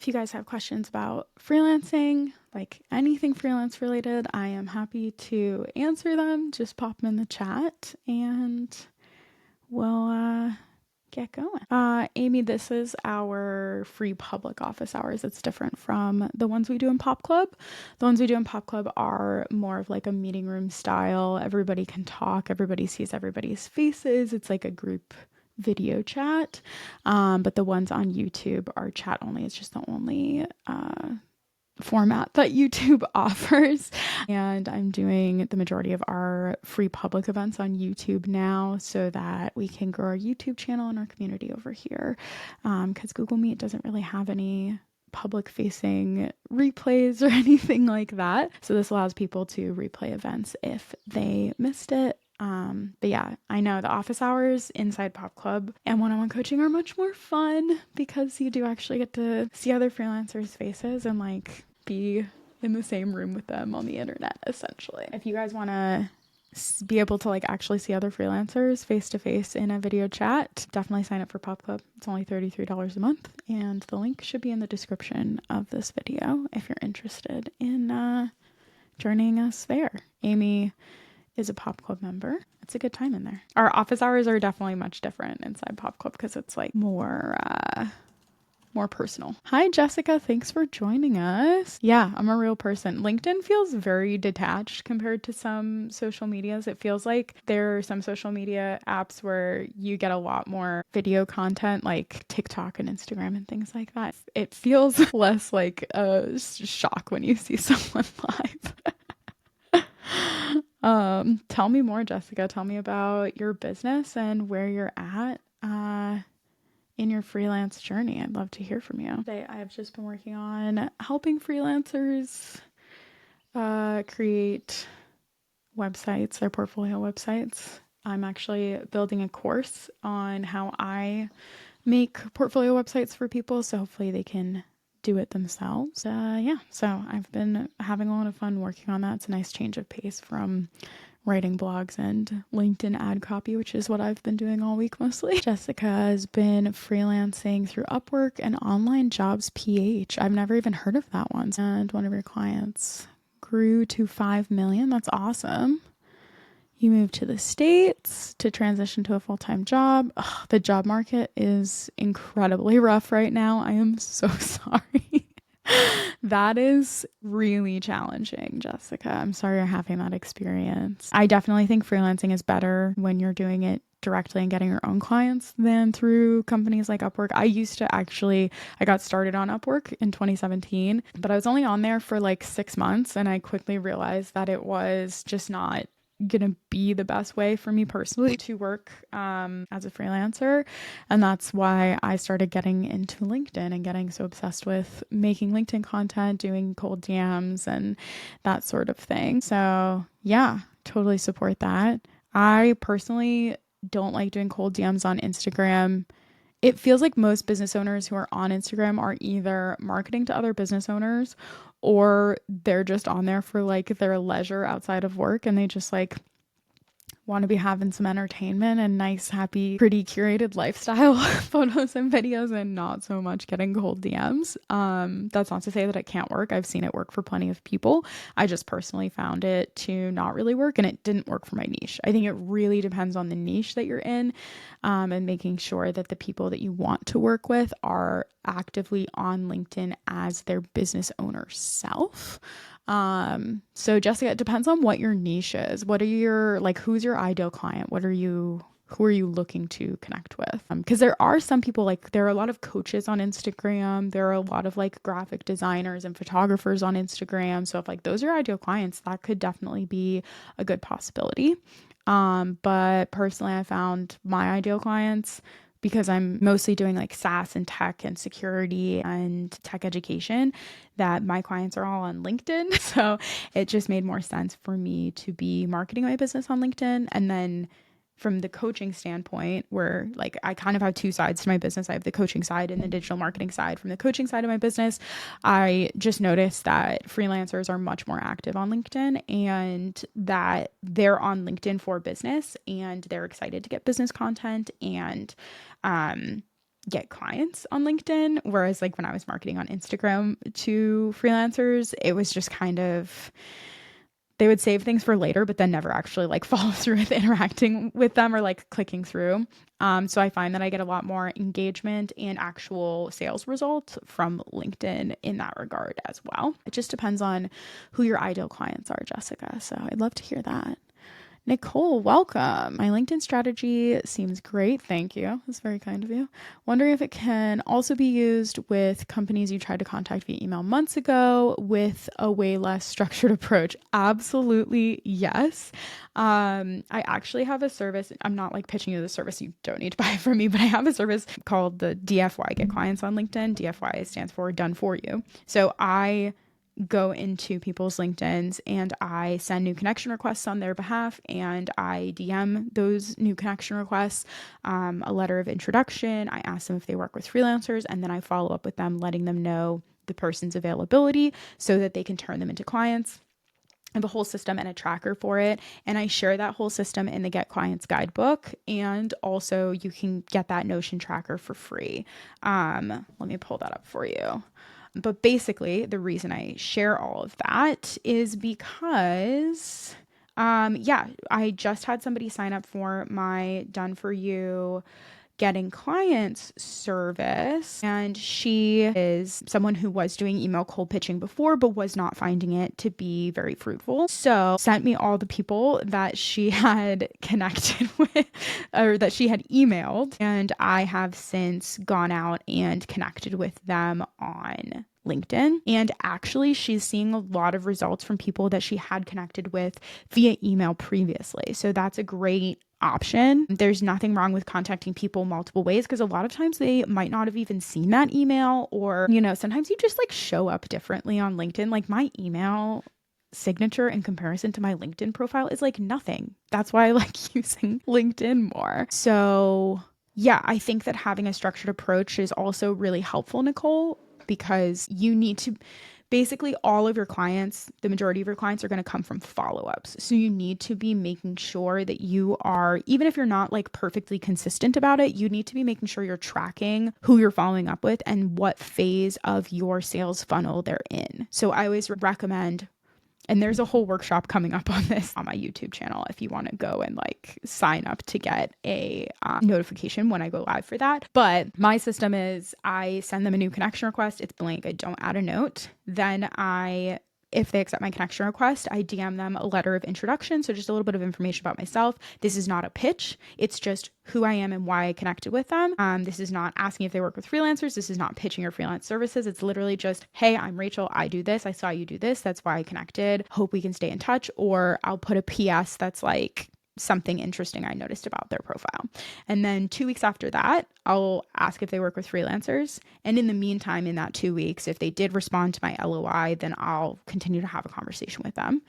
If you guys have questions about freelancing, like anything freelance related, I am happy to answer them. Just pop them in the chat and we'll get going. Amy, this is our free public office hours. It's different from the ones we do in Pop Club. The ones we do in Pop Club are more of like a meeting room style. Everybody can talk, everybody sees everybody's faces. It's like a group video chat. But the ones on YouTube are chat only. It's just the only format that YouTube offers. And I'm doing the majority of our free public events on YouTube now so that we can grow our YouTube channel and our community over here. Because Google Meet doesn't really have any public facing replays or anything like that. So this allows people to replay events if they missed it. But yeah, I know the office hours inside Pop Club and one-on-one coaching are much more fun because you do actually get to see other freelancers' faces and like be in the same room with them on the internet, essentially. If you guys want to be able to like actually see other freelancers face to face in a video chat, definitely sign up for Pop Club. It's only $33 a month, and the link should be in the description of this video if you're interested in joining us there. Amy is a Pop Club member. It's a good time in there. Our office hours are definitely much different inside Pop Club because it's like more personal. Hi, Jessica. Thanks for joining us. Yeah, I'm a real person. LinkedIn feels very detached compared to some social medias. It feels like there are some social media apps where you get a lot more video content like TikTok and Instagram and things like that. It feels less like a shock when you see someone live. Tell me more, Jessica. Tell me about your business and where you're at in your freelance journey. I'd love to hear from you. Today, I've just been working on helping freelancers create websites, their portfolio websites. I'm actually building a course on how I make portfolio websites for people, so hopefully they can do it themselves. So I've been having a lot of fun working on that. It's a nice change of pace from writing blogs and LinkedIn ad copy, which is what I've been doing all week mostly. Jessica has been freelancing through Upwork and Online Jobs PH. I've never even heard of that one. And one of your clients grew to 5 million. That's awesome. You moved to the States to transition to a full-time job. Ugh, the job market is incredibly rough right now. I am so sorry. That is really challenging, Jessica. I'm sorry you're having that experience. I definitely think freelancing is better when you're doing it directly and getting your own clients than through companies like Upwork. I got started on Upwork in 2017, but I was only on there for like 6 months and I quickly realized that it was just not gonna be the best way for me personally to work as a freelancer, and that's why I started getting into LinkedIn and getting so obsessed with making LinkedIn content, doing cold DMs and that sort of thing. So yeah, totally support that. I personally don't like doing cold DMs on Instagram. It feels like most business owners who are on Instagram are either marketing to other business owners or they're just on there for like their leisure outside of work and they just like want to be having some entertainment and nice, happy, pretty curated lifestyle photos and videos and not so much getting cold DMs. That's not to say that it can't work. I've seen it work for plenty of people. I just personally found it to not really work and it didn't work for my niche. I think it really depends on the niche that you're in, and making sure that the people that you want to work with are actively on LinkedIn as their business owner self. So Jessica, it depends on what your niche is. What are your, like, who's your ideal client? Who are you looking to connect with? Because there are some people, like, there are a lot of coaches on Instagram. There are a lot of like graphic designers and photographers on Instagram. So if like those are ideal clients, that could definitely be a good possibility. But personally, I found my ideal clients because I'm mostly doing like SaaS and tech and security and tech education, that my clients are all on LinkedIn. So it just made more sense for me to be marketing my business on LinkedIn. And then from the coaching standpoint, where like I kind of have two sides to my business. I have the coaching side and the digital marketing side. From the coaching side of my business, I just noticed that freelancers are much more active on LinkedIn and that they're on LinkedIn for business and they're excited to get business content and get clients on LinkedIn. Whereas like when I was marketing on Instagram to freelancers, it was just kind of, they would save things for later, but then never actually like follow through with interacting with them or like clicking through. So I find that I get a lot more engagement and actual sales results from LinkedIn in that regard as well. It just depends on who your ideal clients are, Jessica. So I'd love to hear that. Nicole, welcome. My LinkedIn strategy seems great. Thank you. That's very kind of you. Wondering if it can also be used with companies you tried to contact via email months ago with a way less structured approach. Absolutely, yes. I actually have a service. I'm not like pitching you the service. You don't need to buy it from me, but I have a service called the DFY, Get Clients on LinkedIn. DFY stands for Done For You. So I go into people's LinkedIns and I send new connection requests on their behalf, and I DM those new connection requests a letter of introduction. I ask them if they work with freelancers, and then I follow up with them, letting them know the person's availability so that they can turn them into clients. I have a whole system and a tracker for it, and I share that whole system in the Get Clients guidebook, and also you can get that Notion tracker for free. Let me pull that up for you. But basically, the reason I share all of that is because, I just had somebody sign up for my Done For You Getting Clients service, and she is someone who was doing email cold pitching before but was not finding it to be very fruitful, so sent me all the people that she had connected with or that she had emailed, and I have since gone out and connected with them on LinkedIn. And actually, she's seeing a lot of results from people that she had connected with via email previously. So that's a great option. There's nothing wrong with contacting people multiple ways, because a lot of times they might not have even seen that email, or, sometimes you just like show up differently on LinkedIn. Like my email signature in comparison to my LinkedIn profile is like nothing. That's why I like using LinkedIn more. So yeah, I think that having a structured approach is also really helpful, Nicole, because you need to basically all of your clients, the majority of your clients are going to come from follow-ups. So you need to be making sure that you are, even if you're not like perfectly consistent about it, you need to be making sure you're tracking who you're following up with and what phase of your sales funnel they're in. So I always recommend, and there's a whole workshop coming up on this on my YouTube channel if you want to go and like sign up to get a notification when I go live for that. But my system is I send them a new connection request. It's blank. I don't add a note. Then if they accept my connection request, I DM them a letter of introduction. So just a little bit of information about myself. This is not a pitch. It's just who I am and why I connected with them. This is not asking if they work with freelancers. This is not pitching your freelance services. It's literally just, hey, I'm Rachel. I do this. I saw you do this. That's why I connected. Hope we can stay in touch. Or I'll put a PS that's like something interesting I noticed about their profile. And then 2 weeks after that, I'll ask if they work with freelancers. And in the meantime, in that 2 weeks, if they did respond to my LOI, then I'll continue to have a conversation with them.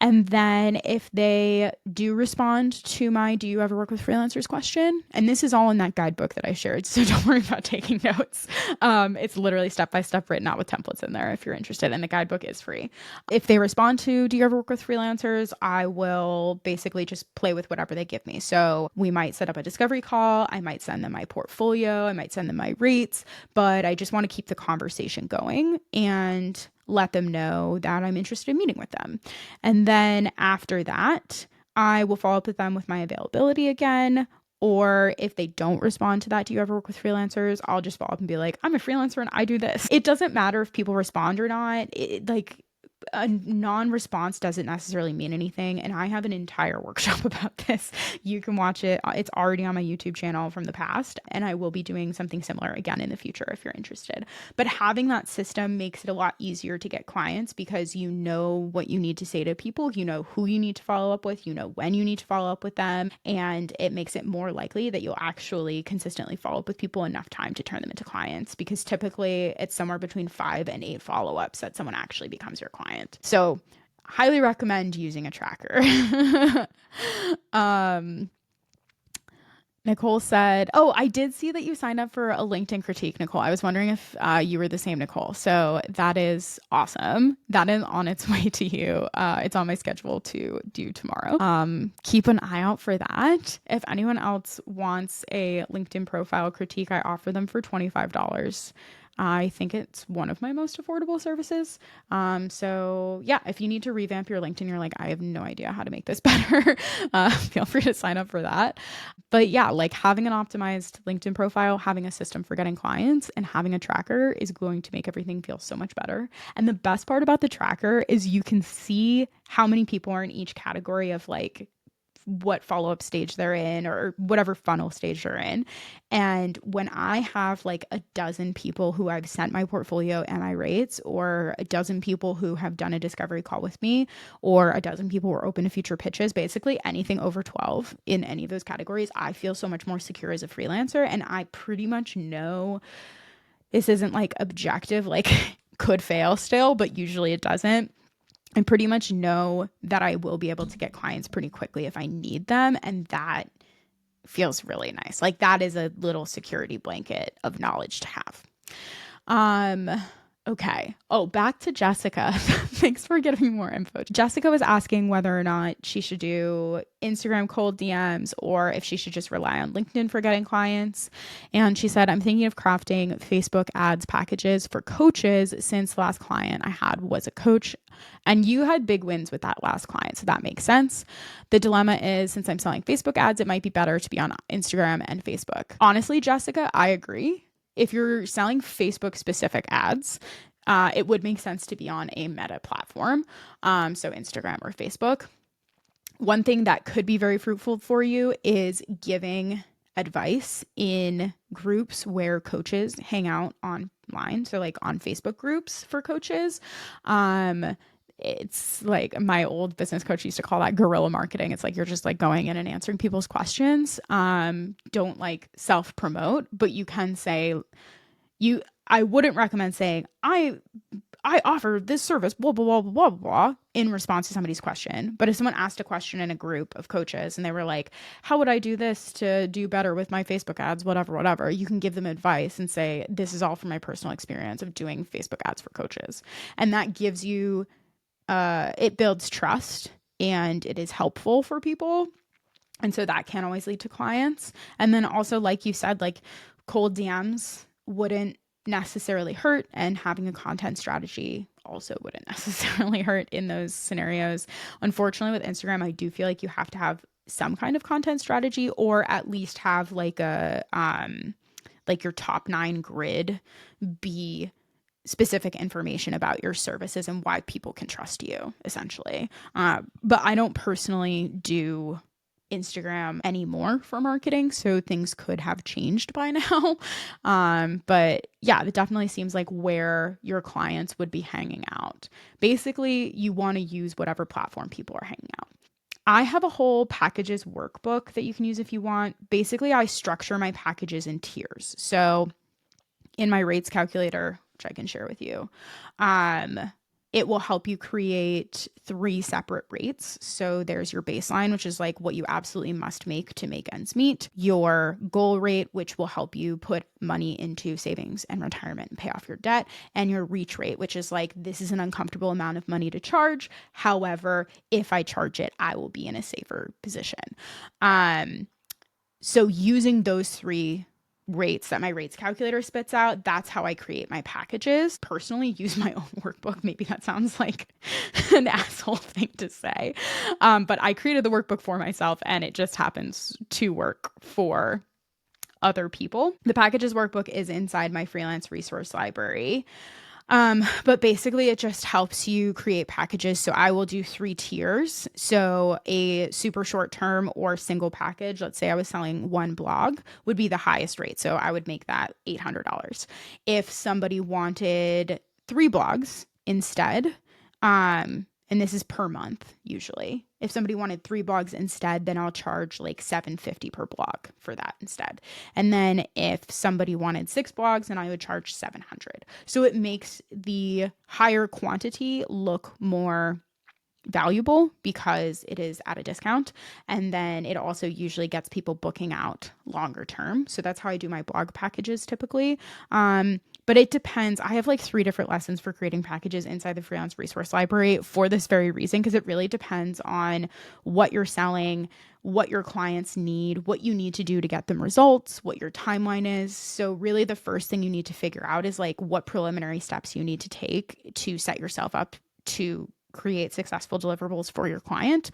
And then if they do respond to my "do you ever work with freelancers" question, and this is all in that guidebook that I shared, so don't worry about taking notes. It's literally step-by-step written out with templates in there if you're interested, and the guidebook is free. If they respond to "do you ever work with freelancers," I will basically just play with whatever they give me. So we might set up a discovery call. I might send them my portfolio. I might send them my rates, but I just want to keep the conversation going and let them know that I'm interested in meeting with them. And then after that, I will follow up with them with my availability again. Or if they don't respond to that, "do you ever work with freelancers?" I'll just follow up and be like, "I'm a freelancer and I do this." It doesn't matter if people respond or not. A non-response doesn't necessarily mean anything. And I have an entire workshop about this. You can watch it. It's already on my YouTube channel from the past. And I will be doing something similar again in the future if you're interested. But having that system makes it a lot easier to get clients, because you know what you need to say to people. You know who you need to follow up with. You know when you need to follow up with them. And it makes it more likely that you'll actually consistently follow up with people enough time to turn them into clients, because typically it's somewhere between 5 and 8 follow-ups that someone actually becomes your client. So highly recommend using a tracker. Nicole said, "Oh, I did see that you signed up for a LinkedIn critique, Nicole. I was wondering if you were the same Nicole. So that is awesome. That is on its way to you. It's on my schedule to do tomorrow. Keep an eye out for that. If anyone else wants a LinkedIn profile critique, I offer them for $25. I think it's one of my most affordable services. So yeah, if you need to revamp your LinkedIn, you're like, I have no idea how to make this better. Feel free to sign up for that. But yeah, like having an optimized LinkedIn profile, having a system for getting clients, and having a tracker is going to make everything feel so much better. And the best part about the tracker is you can see how many people are in each category of like what follow-up stage they're in or whatever funnel stage they're in. And when I have like a dozen people who I've sent my portfolio and my rates, or a dozen people who have done a discovery call with me, or a dozen people who are open to future pitches, basically anything over 12 in any of those categories, I feel so much more secure as a freelancer. And I pretty much know this isn't like objective, like could fail still, but usually it doesn't. I pretty much know that I will be able to get clients pretty quickly if I need them. And that feels really nice. Like that is a little security blanket of knowledge to have. Okay. Oh, back to Jessica. Thanks for getting me more info. Jessica was asking whether or not she should do Instagram cold DMs or if she should just rely on LinkedIn for getting clients. And she said, I'm thinking of crafting Facebook ads packages for coaches since the last client I had was a coach. And you had big wins with that last client. So that makes sense. The dilemma is since I'm selling Facebook ads, it might be better to be on Instagram and Facebook. Honestly, Jessica, I agree. If you're selling Facebook specific ads, it would make sense to be on a meta platform. So Instagram or Facebook. One thing that could be very fruitful for you is giving advice in groups where coaches hang out online. So like on Facebook groups for coaches. It's like my old business coach used to call that guerrilla marketing. It's like you're just like going in and answering people's questions. Don't like self promote, but you can say I wouldn't recommend saying I offer this service, blah, blah, blah, blah, blah, blah, in response to somebody's question. But if someone asked a question in a group of coaches and they were like, how would I do this to do better with my Facebook ads, whatever, you can give them advice and say, this is all from my personal experience of doing Facebook ads for coaches. And that gives you, it builds trust and it is helpful for people. And so that can always lead to clients. And then also, like you said, like cold DMs wouldn't necessarily hurt, and having a content strategy also wouldn't necessarily hurt in those scenarios. Unfortunately, with Instagram, I do feel like you have to have some kind of content strategy, or at least have like a like your top 9 grid be specific information about your services and why people can trust you, essentially. But I don't personally do Instagram anymore for marketing, so things could have changed by now. But yeah, it definitely seems like where your clients would be hanging out. Basically, you want to use whatever platform people are hanging out. I have a whole packages workbook that you can use if you want. Basically, I structure my packages in tiers. So in my rates calculator, which I can share with you, it will help you create 3 separate rates. So there's your baseline, which is like what you absolutely must make to make ends meet. Your goal rate, which will help you put money into savings and retirement and pay off your debt. And your reach rate, which is like, this is an uncomfortable amount of money to charge. However, if I charge it, I will be in a safer position. So using those 3 rates that my rates calculator spits out, that's how I create my packages. Personally, use my own workbook. Maybe that sounds like an asshole thing to say. But I created the workbook for myself, and it just happens to work for other people. The packages workbook is inside my freelance resource library. But basically it just helps you create packages. So I will do 3 tiers. So a super short term or single package, let's say I was selling 1 blog, would be the highest rate. So I would make that $800. If somebody wanted 3 blogs instead, and this is per month usually. If somebody wanted 3 blogs instead, then I'll charge like $750 per blog for that instead. And then if somebody wanted 6 blogs, then I would charge $700. So it makes the higher quantity look more valuable because it is at a discount. And then it also usually gets people booking out longer term. So that's how I do my blog packages typically. But it depends. I have like 3 different lessons for creating packages inside the freelance resource library for this very reason, because it really depends on what you're selling, what your clients need, what you need to do to get them results, what your timeline is. So really the first thing you need to figure out is like what preliminary steps you need to take to set yourself up to create successful deliverables for your client,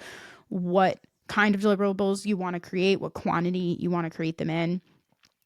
what kind of deliverables you want to create, what quantity you want to create them in,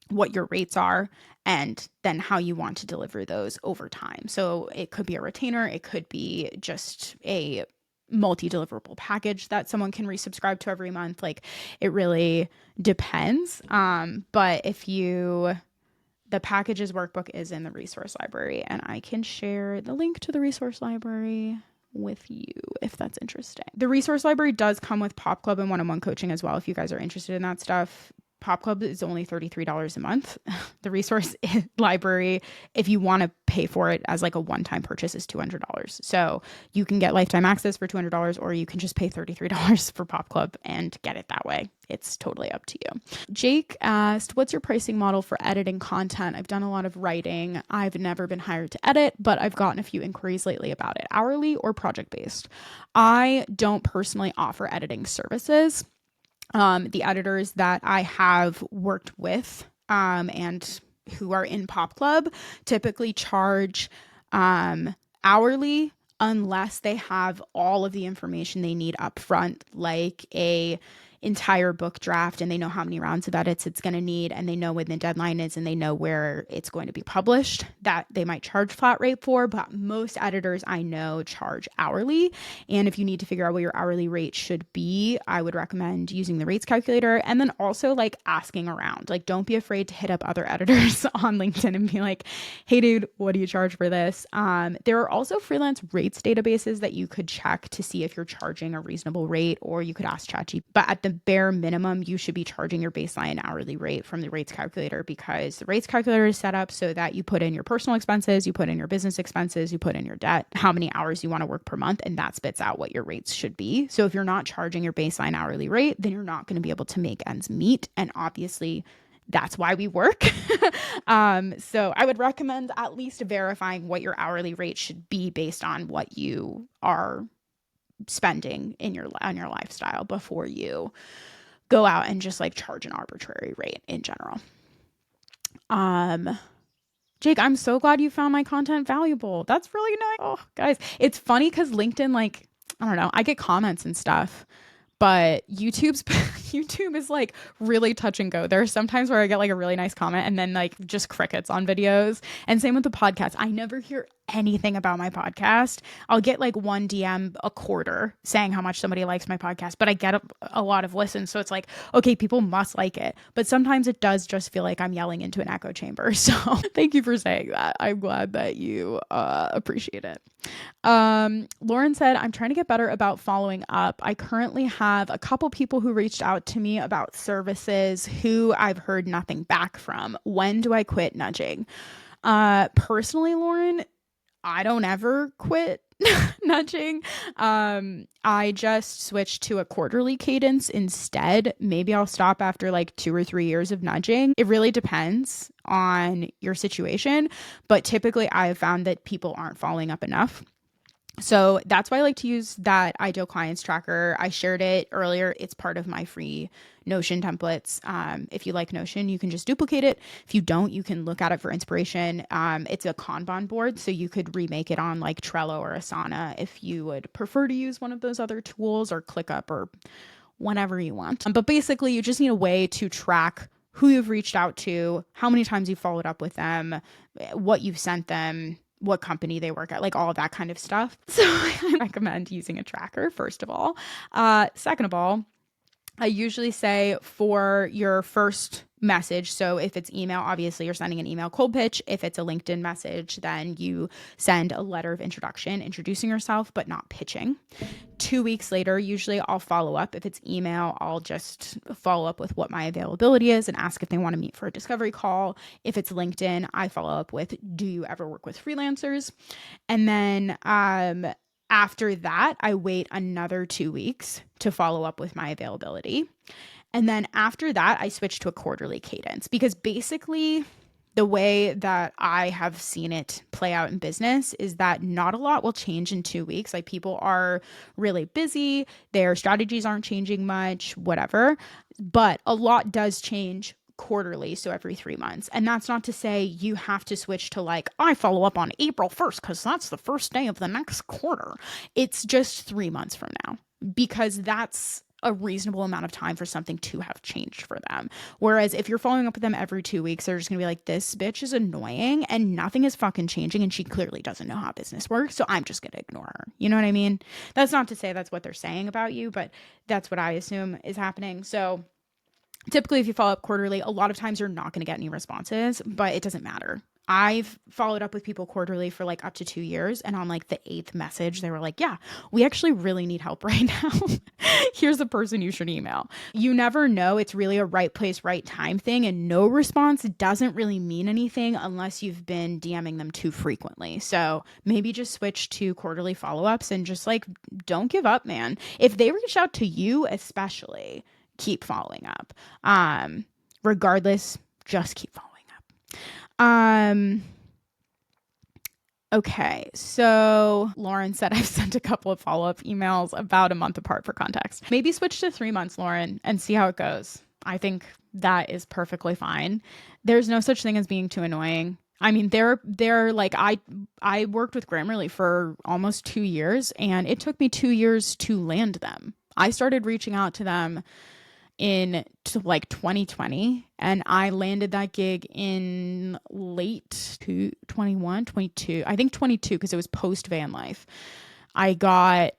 what your rates are, and then how you want to deliver those over time. So it could be a retainer, it could be just a multi-deliverable package that someone can resubscribe to every month. Like it really depends. But the packages workbook is in the resource library, and I can share the link to the resource library with you if that's interesting. The resource library does come with Pop Club and one-on-one coaching as well if you guys are interested in that stuff. Pop Club is only $33 a month. The resource library, if you want to pay for it as like a one-time purchase, is $200. So you can get lifetime access for $200, or you can just pay $33 for Pop Club and get it that way. It's totally up to you. Jake asked, what's your pricing model for editing content? I've done a lot of writing. I've never been hired to edit, but I've gotten a few inquiries lately about it. Hourly or project-based? I don't personally offer editing services. The editors that I have worked with and who are in Pop Club typically charge hourly unless they have all of the information they need up front, like a entire book draft, and they know how many rounds of edits it's going to need, and they know when the deadline is, and they know where it's going to be published, that they might charge flat rate for. But most editors I know charge hourly. And if you need to figure out what your hourly rate should be, I would recommend using the rates calculator, and then also like asking around. Like, don't be afraid to hit up other editors on LinkedIn and be like, hey dude, what do you charge for this? There are also freelance rates databases that you could check to see if you're charging a reasonable rate, or you could ask ChatGPT. But at the bare minimum, you should be charging your baseline hourly rate from the rates calculator, because the rates calculator is set up so that you put in your personal expenses, you put in your business expenses, you put in your debt, how many hours you want to work per month, and that spits out what your rates should be. So if you're not charging your baseline hourly rate, then you're not going to be able to make ends meet. And obviously, that's why we work. So I would recommend at least verifying what your hourly rate should be based on what you are spending on your lifestyle before you go out and just like charge an arbitrary rate in general. Jake, I'm so glad you found my content valuable. That's really nice. Oh, guys, it's funny because LinkedIn, like, I don't know, I get comments and stuff, but YouTube is like really touch and go. There are some times where I get like a really nice comment and then like just crickets on videos. And same with the podcast. I never hear anything about my podcast. I'll get like one DM a quarter saying how much somebody likes my podcast, but I get a lot of listens. So it's like, okay, people must like it. But sometimes it does just feel like I'm yelling into an echo chamber. So thank you for saying that. I'm glad that you appreciate it. Lauren said, I'm trying to get better about following up. I currently have a couple people who reached out to me about services who I've heard nothing back from. When do I quit nudging? Personally, Lauren, I don't ever quit nudging. I just switched to a quarterly cadence instead. Maybe I'll stop after like 2 or 3 years of nudging. It really depends on your situation, but typically I have found that people aren't following up enough. So that's why I like to use that ideal clients tracker. I shared it earlier. It's part of my free Notion templates. If you like Notion, you can just duplicate it. If you don't, you can look at it for inspiration. It's a Kanban board, so you could remake it on like Trello or Asana if you would prefer to use one of those other tools, or ClickUp, or whatever you want. But basically, you just need a way to track who you've reached out to, how many times you've followed up with them, what you've sent them, what company they work at, like all of that kind of stuff. So I recommend using a tracker, first of all. Second of all, I usually say for your first message, so if it's email, obviously you're sending an email cold pitch. If it's a LinkedIn message, then you send a letter of introduction, introducing yourself, but not pitching. 2 weeks later, usually I'll follow up. If it's email, I'll just follow up with what my availability is and ask if they want to meet for a discovery call. If it's LinkedIn, I follow up with, do you ever work with freelancers? And then After that, I wait another 2 weeks to follow up with my availability. And then after that, I switch to a quarterly cadence because basically the way that I have seen it play out in business is that not a lot will change in 2 weeks. Like people are really busy, their strategies aren't changing much, whatever. But a lot does change quarterly, so every 3 months. And that's not to say you have to switch to like, I follow up on April 1st because that's the first day of the next quarter. It's just 3 months from now because that's a reasonable amount of time for something to have changed for them. Whereas if you're following up with them every 2 weeks, they're just gonna be like, this bitch is annoying and nothing is fucking changing and she clearly doesn't know how business works, so I'm just gonna ignore her. You know what I mean? That's not to say that's what they're saying about you, but that's what I assume is happening. So typically, if you follow up quarterly, a lot of times you're not going to get any responses, but it doesn't matter. I've followed up with people quarterly for like up to 2 years. And on like the 8th message, they were like, yeah, we actually really need help right now. Here's the person you should email. You never know. It's really a right place, right time thing. And no response doesn't really mean anything unless you've been DMing them too frequently. So maybe just switch to quarterly follow-ups and just like, don't give up, man. If they reach out to you, especially, keep following up. Regardless, just keep following up. Okay, so Lauren said I've sent a couple of follow-up emails about a month apart for context. Maybe switch to 3 months, Lauren, and see how it goes. I think that is perfectly fine. There's no such thing as being too annoying. I mean, they're like, I worked with Grammarly for almost 2 years, and it took me 2 years to land them. I started reaching out to them in like 2020, and I landed that gig in late 21, 22. I think 22 because it was post van life. I got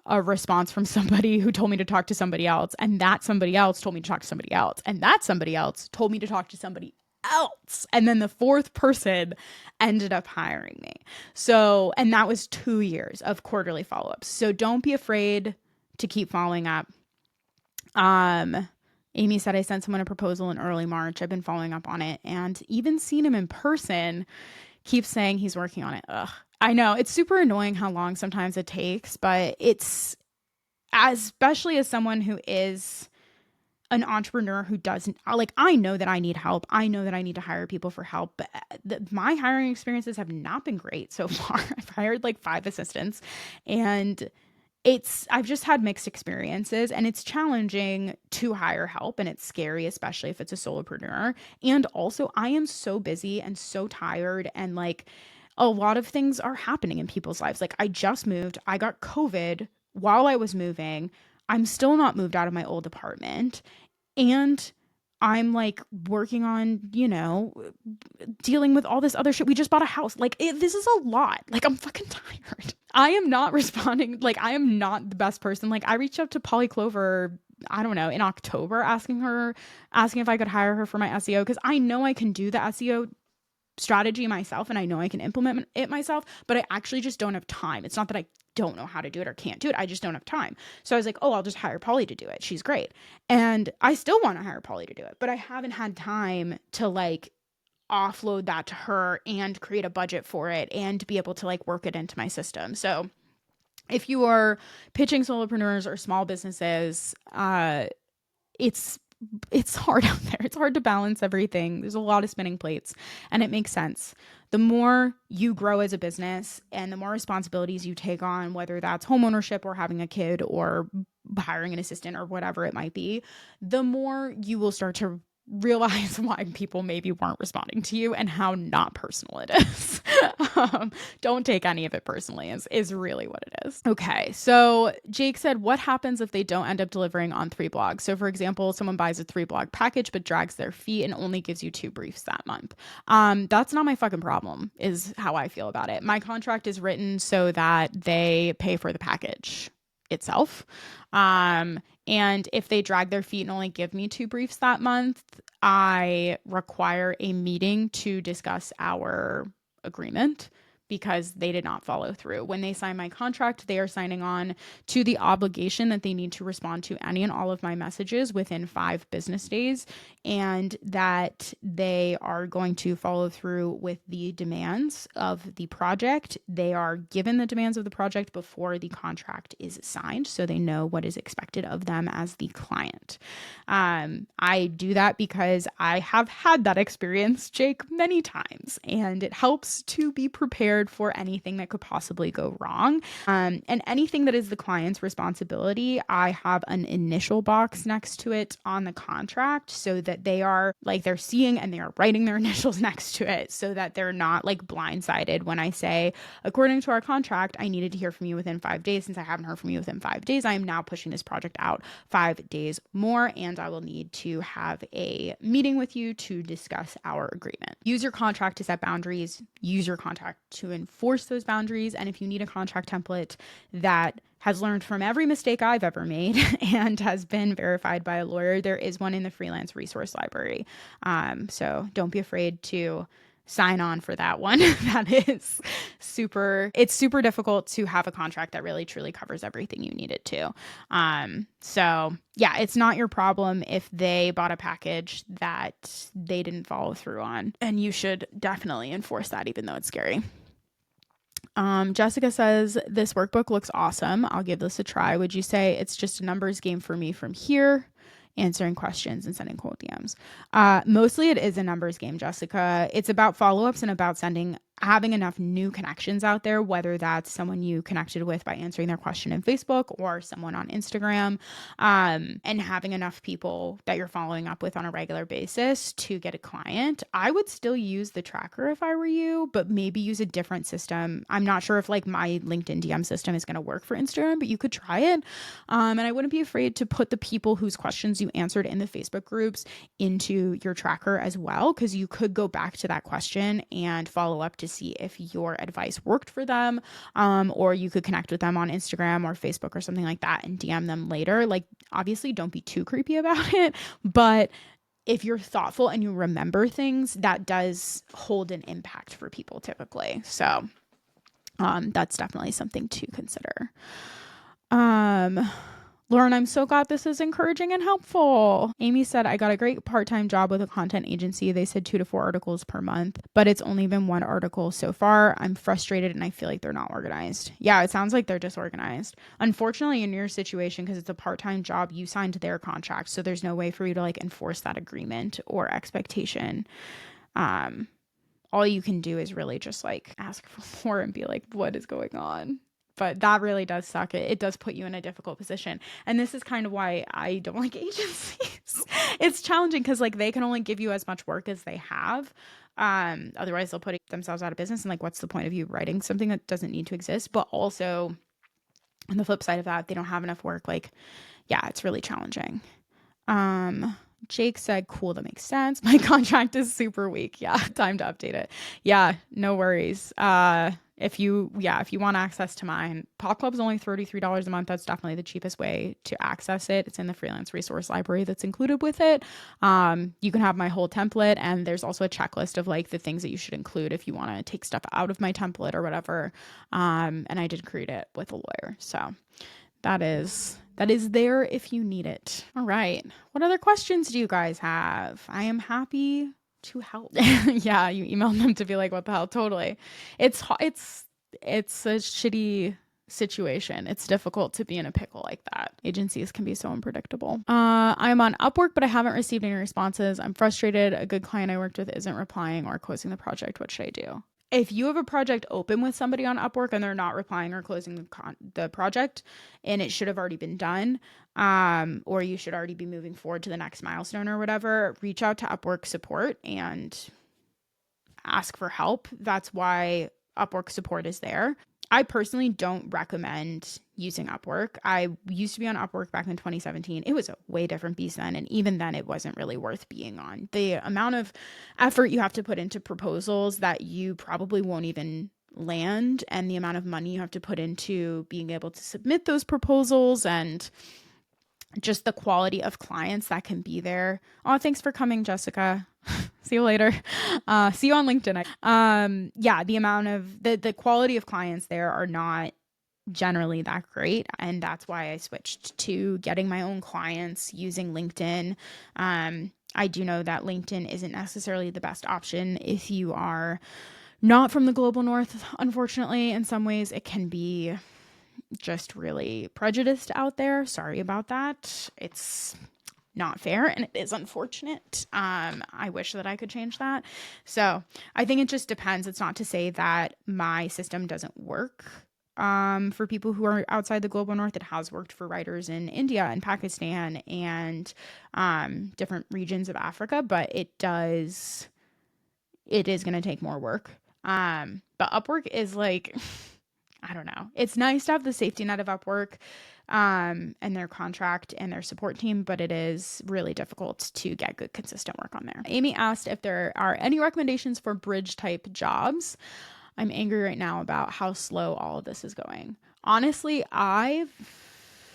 a response from somebody who told me to talk to somebody else, and that somebody else told me to talk to somebody else, and that somebody else told me to talk to somebody else, and then the fourth person ended up hiring me. So, and that was 2 years of quarterly follow-ups. So don't be afraid to keep following up. Amy said I sent someone a proposal in early March. I've been following up on it and even seen him in person. Keeps saying he's working on it. Ugh. I know it's super annoying how long sometimes it takes, but it's, especially as someone who is an entrepreneur who doesn't, like, I know that I need help. I know that I need to hire people for help, but my hiring experiences have not been great so far. I've hired like 5 assistants, and I've just had mixed experiences, and it's challenging to hire help, and it's scary, especially if it's a solopreneur. And also I am so busy and so tired, and like a lot of things are happening in people's lives. Like I just moved, I got COVID while I was moving. I'm still not moved out of my old apartment, and I'm like working on, dealing with all this other shit. We just bought a house. Like this is a lot. Like I'm fucking tired. I am not responding. Like I am not the best person. Like I reached out to Polly Clover, I don't know, in October, asking if I could hire her for my SEO, because I know I can do the SEO strategy myself and I know I can implement it myself, but I actually just don't have time. It's not that I don't know how to do it or can't do it. I just don't have time. So I was like, oh, I'll just hire Polly to do it. She's great. And I still want to hire Polly to do it, but I haven't had time to like offload that to her and create a budget for it and be able to like work it into my system. So if you are pitching solopreneurs or small businesses, it's hard out there. It's hard to balance everything. There's a lot of spinning plates, and it makes sense. The more you grow as a business and the more responsibilities you take on, whether that's homeownership or having a kid or hiring an assistant or whatever it might be, the more you will start to realize why people maybe weren't responding to you and how not personal it is. Don't take any of it personally is really what it is. Okay, so Jake said, what happens if they don't end up delivering on 3 blogs? So for example, someone buys a 3 blog package but drags their feet and only gives you 2 briefs that month. That's not my fucking problem, is how I feel about it. My contract is written so that they pay for the package itself. And if they drag their feet and only give me 2 briefs that month, I require a meeting to discuss our agreement, because they did not follow through. When they sign my contract, they are signing on to the obligation that they need to respond to any and all of my messages within 5 business days, and that they are going to follow through with the demands of the project. They are given the demands of the project before the contract is signed, so they know what is expected of them as the client. I do that because I have had that experience, Jake, many times, and it helps to be prepared for anything that could possibly go wrong. And anything that is the client's responsibility, I have an initial box next to it on the contract so that they are like, they're seeing and they are writing their initials next to it so that they're not like blindsided when I say, according to our contract, I needed to hear from you within 5 days. Since I haven't heard from you within 5 days, I am now pushing this project out 5 days more, and I will need to have a meeting with you to discuss our agreement. Use your contract to set boundaries, use your contract to enforce those boundaries. And if you need a contract template that has learned from every mistake I've ever made and has been verified by a lawyer, there is one in the Freelance resource library. So don't be afraid to sign on for that one. It's super difficult to have a contract that really truly covers everything you need it to. So yeah, it's not your problem if they bought a package that they didn't follow through on, and you should definitely enforce that, even though it's scary. Jessica says, this workbook looks awesome. I'll give this a try. Would you say it's just a numbers game for me from here? Answering questions and sending cold DMs. Mostly it is a numbers game, Jessica. It's about follow-ups and about having enough new connections out there, whether that's someone you connected with by answering their question in Facebook or someone on Instagram, and having enough people that you're following up with on a regular basis to get a client. I would still use the tracker if I were you, but maybe use a different system. I'm not sure if like my LinkedIn DM system is going to work for Instagram, but you could try it. And I wouldn't be afraid to put the people whose questions you answered in the Facebook groups into your tracker as well, because you could go back to that question and follow up to see if your advice worked for them, or you could connect with them on Instagram or Facebook or something like that and DM them later. Like, obviously don't be too creepy about it, but if you're thoughtful and you remember things, that does hold an impact for people typically. So that's definitely something to consider. Lauren, I'm so glad this is encouraging and helpful. Amy said, I got a great part-time job with a content agency. They said 2 to 4 articles per month, but it's only been 1 article so far. I'm frustrated and I feel like they're not organized. Yeah, it sounds like they're disorganized. Unfortunately, in your situation, because it's a part-time job, you signed their contract, so there's no way for you to like enforce that agreement or expectation. All you can do is really just like ask for more and be like, what is going on? But that really does suck. It does put you in a difficult position. And this is kind of why I don't like agencies. It's challenging because like they can only give you as much work as they have. Otherwise they'll put themselves out of business. And like, what's the point of you writing something that doesn't need to exist? But also on the flip side of that, they don't have enough work. Like, yeah, it's really challenging. Jake said, cool, that makes sense. My contract is super weak. Yeah, time to update it. Yeah, no worries. If you want access to mine, Pop Club's only $33 a month. That's definitely the cheapest way to access it. It's in the Freelance resource library that's included with it. You can have my whole template, and there's also a checklist of like the things that you should include if you want to take stuff out of my template or whatever. And I did create it with a lawyer. So that is there if you need it. All right. What other questions do you guys have? I am happy to help. Yeah, you emailed them to be like, what the hell? Totally. It's a shitty situation. It's difficult to be in a pickle like that. Agencies can be so unpredictable. I'm on Upwork, but I haven't received any responses. I'm frustrated. A good client I worked with isn't replying or closing the project. What should I do? If you have a project open with somebody on Upwork and they're not replying or closing the project, and it should have already been done, or you should already be moving forward to the next milestone or whatever, reach out to Upwork support and ask for help. That's why Upwork support is there. I personally don't recommend using Upwork. I used to be on Upwork back in 2017. It was a way different beast then. And even then, it wasn't really worth being on. The amount of effort you have to put into proposals that you probably won't even land, and the amount of money you have to put into being able to submit those proposals, and just the quality of clients that can be there. Oh, thanks for coming, Jessica. See you later. See you on LinkedIn. Yeah, the amount of the quality of clients there are not generally that great, and that's why I switched to getting my own clients using LinkedIn. I do know that LinkedIn isn't necessarily the best option if you are not from the global north. Unfortunately, in some ways it can be just really prejudiced out there. Sorry about that. It's not fair and it is unfortunate. I wish that I could change that. So I think it just depends. It's not to say that my system doesn't work for people who are outside the global north. It has worked for writers in India and Pakistan and different regions of Africa, but it is going to take more work. But Upwork is like, I don't know. It's nice to have the safety net of Upwork and their contract and their support team, but it is really difficult to get good, consistent work on there. Amy asked if there are any recommendations for bridge type jobs. I'm angry right now about how slow all of this is going. Honestly, I've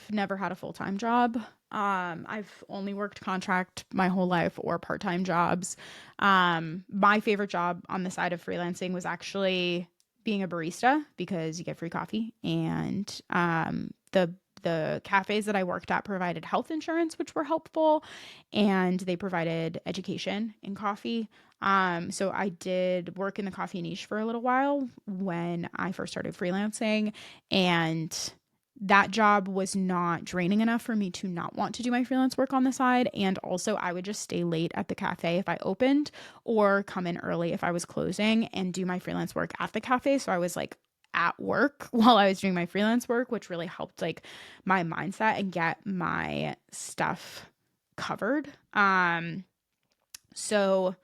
never had a full-time job. I've only worked contract my whole life or part-time jobs. My favorite job on the side of freelancing was actually being a barista because you get free coffee, and the cafes that I worked at provided health insurance, which were helpful, and they provided education in coffee. So I did work in the coffee niche for a little while when I first started freelancing, and that job was not draining enough for me to not want to do my freelance work on the side. And also, I would just stay late at the cafe if I opened or come in early if I was closing and do my freelance work at the cafe. So I was like at work while I was doing my freelance work, which really helped like my mindset and get my stuff covered. So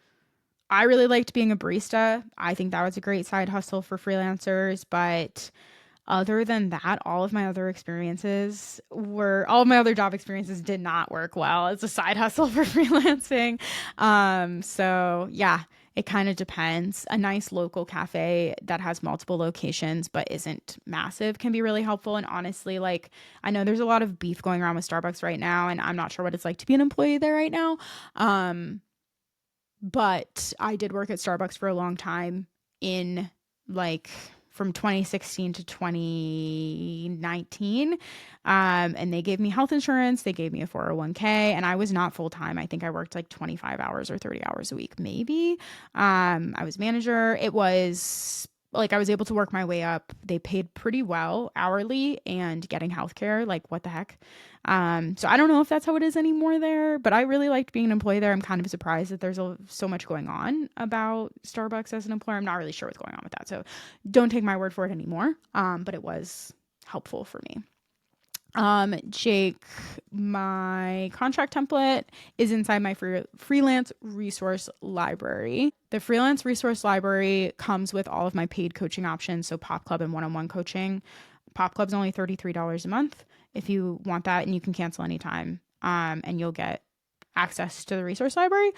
I really liked being a barista. I think that was a great side hustle for freelancers, but other than that, all of my other job experiences did not work well as a side hustle for freelancing. So yeah, it kind of depends. A nice local cafe that has multiple locations but isn't massive can be really helpful. And honestly, like, I know there's a lot of beef going around with Starbucks right now, and I'm not sure what it's like to be an employee there right now. But I did work at Starbucks for a long time in like from 2016 to 2019. And they gave me health insurance. They gave me a 401k, and I was not full time. I think I worked like 25 hours or 30 hours a week, maybe. I was manager. It was like I was able to work my way up. They paid pretty well hourly and getting healthcare. Like, what the heck? So I don't know if that's how it is anymore there, but I really liked being an employee there. I'm kind of surprised that there's so much going on about Starbucks as an employer. I'm not really sure what's going on with that. So don't take my word for it anymore. But it was helpful for me. Jake, my contract template is inside my freelance resource library. The freelance resource library comes with all of my paid coaching options. So Pop Club and one-on-one coaching. Pop Club's only $33 a month if you want that, and you can cancel anytime. And you'll get access to the resource library.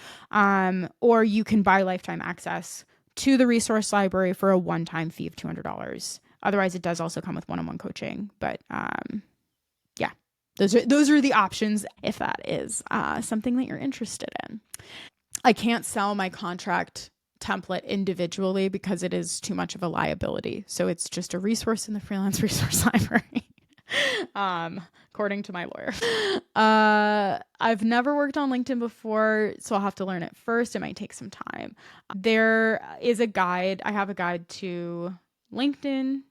Or you can buy lifetime access to the resource library for a one-time fee of $200. Otherwise, it does also come with one-on-one coaching. But yeah, those are the options if that is something that you're interested in. I can't sell my contract template individually because it is too much of a liability. So it's just a resource in the freelance resource library. According to my lawyer. I've never worked on LinkedIn before, so I'll have to learn it first. It might take some time. There is a guide. I have a guide to LinkedIn,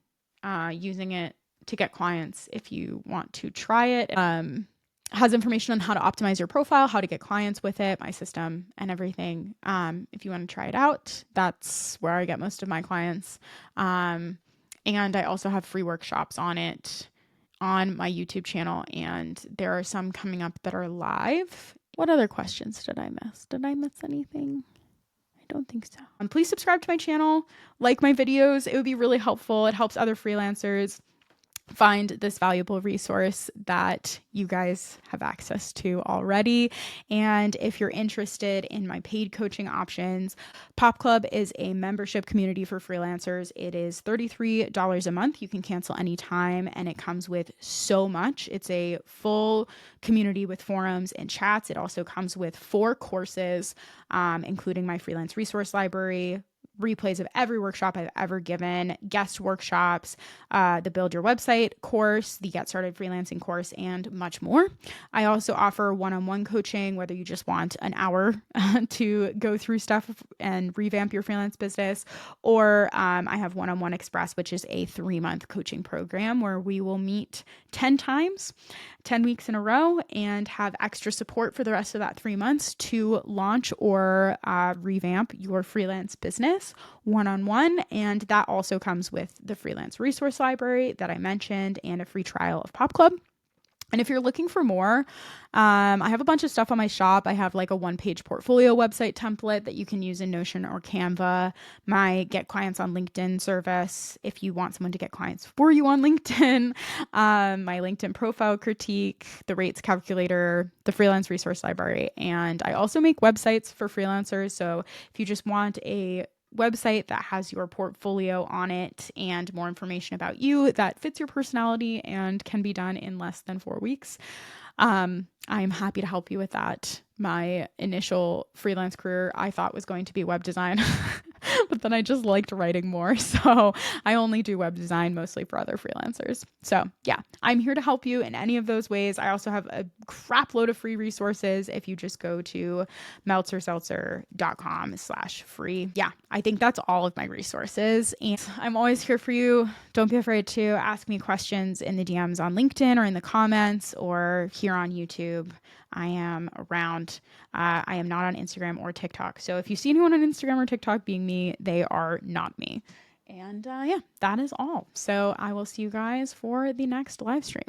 using it to get clients if you want to try it. Has information on how to optimize your profile, how to get clients with it, my system, and everything. If you want to try it out, that's where I get most of my clients. And I also have free workshops on it on my YouTube channel, and there are some coming up that are live. What other questions did I miss? Did I miss anything? I don't think so. Please subscribe to my channel, like my videos. It would be really helpful. It helps other freelancers. find this valuable resource that you guys have access to already. And if you're interested in my paid coaching options, Pop Club is a membership community for freelancers. It is $33 a month. You can cancel anytime, and it comes with so much. It's a full community with forums and chats. It also comes with 4 courses, including my freelance resource library, replays of every workshop I've ever given, guest workshops, the Build Your Website course, the Get Started Freelancing course, and much more. I also offer one-on-one coaching, whether you just want an hour to go through stuff and revamp your freelance business, or I have One-on-One Express, which is a 3-month coaching program where we will meet 10 times, 10 weeks in a row, and have extra support for the rest of that 3 months to launch or revamp your freelance business one-on-one. And that also comes with the freelance resource library that I mentioned and a free trial of Pop Club. And if you're looking for more, I have a bunch of stuff on my shop. I have like a 1-page portfolio website template that you can use in Notion or Canva, my Get Clients on LinkedIn service if you want someone to get clients for you on LinkedIn, my LinkedIn profile critique, the rates calculator, the freelance resource library. And I also make websites for freelancers. So if you just want a website that has your portfolio on it and more information about you that fits your personality and can be done in less than 4 weeks, I'm happy to help you with that. My initial freelance career I thought was going to be web design, but then I just liked writing more. So I only do web design mostly for other freelancers. So yeah, I'm here to help you in any of those ways. I also have a crap load of free resources if you just go to meltzerseltzer.com/free. Yeah, I think that's all of my resources. And I'm always here for you. Don't be afraid to ask me questions in the DMs on LinkedIn or in the comments or here on YouTube. I am around. I am not on Instagram or TikTok. So if you see anyone on Instagram or TikTok being me, they are not me. And yeah, that is all. So I will see you guys for the next live stream.